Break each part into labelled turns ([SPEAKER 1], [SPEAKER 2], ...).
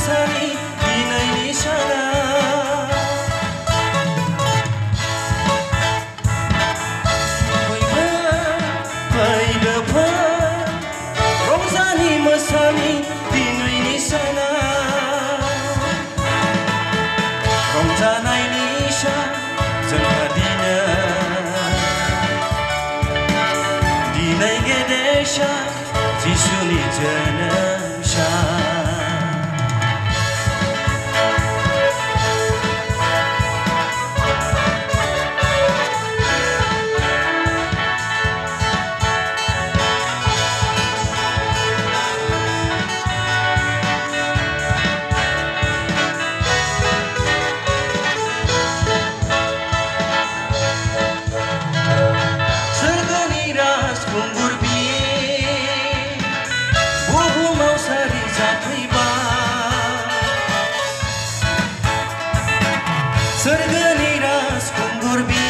[SPEAKER 1] मोसानि दिनैनि साना फैदो फै रंजानि मोसानि दिनैनि साना रंजानायनि सान जोंहा दिनै गेदेर सान जिसुनि जोनोम सान सोरगोनि राजखुंगुर बि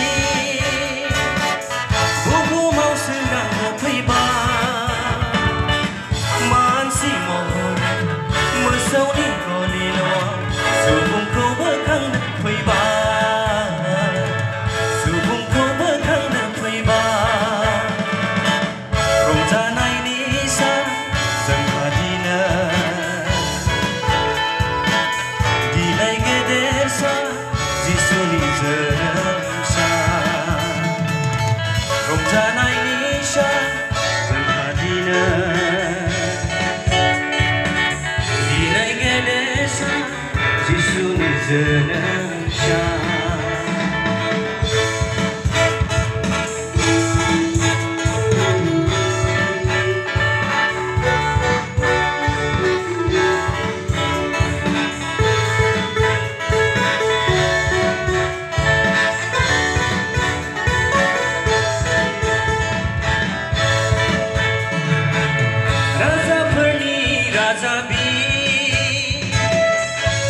[SPEAKER 1] बुहुमाव सोरां होफैबाय मानसि महरै मोसौनि गलियाव सुबुंखौ बोखांनो फैबाय सुबुंखौ बोखांनो फैबाय रंजानायनि सान जोंहा दिनै गेदेर सान जिसुनि जोनोम सान रंजानायनि सान जोंहा दिनै गेदेर सान जिसुनि जोनोम सान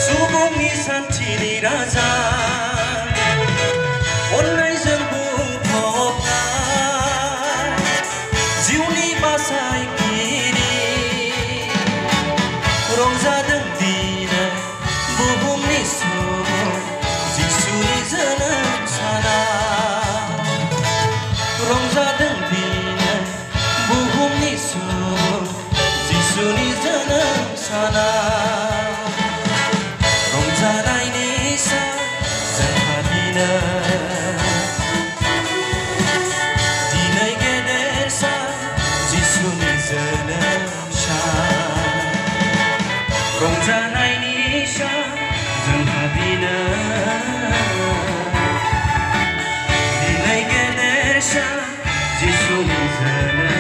[SPEAKER 1] सुबुंनि सान्थिनि राजा अननायजों बुंफबनाय जिउनि बासायगिरि रंजादों दिनै बुहुमनि सुबुं जिसुनि जोनोम साना रंजादों दिनै बुहुमनि सुबुं जिसुनि जोनोम साना रंजानायनि सान जोंहा दिनै गेदेर सान जिसुनि जोनोम सान रंजानायनि सान जोंहा दिनै गेदेर सान जिसुनि जोनोम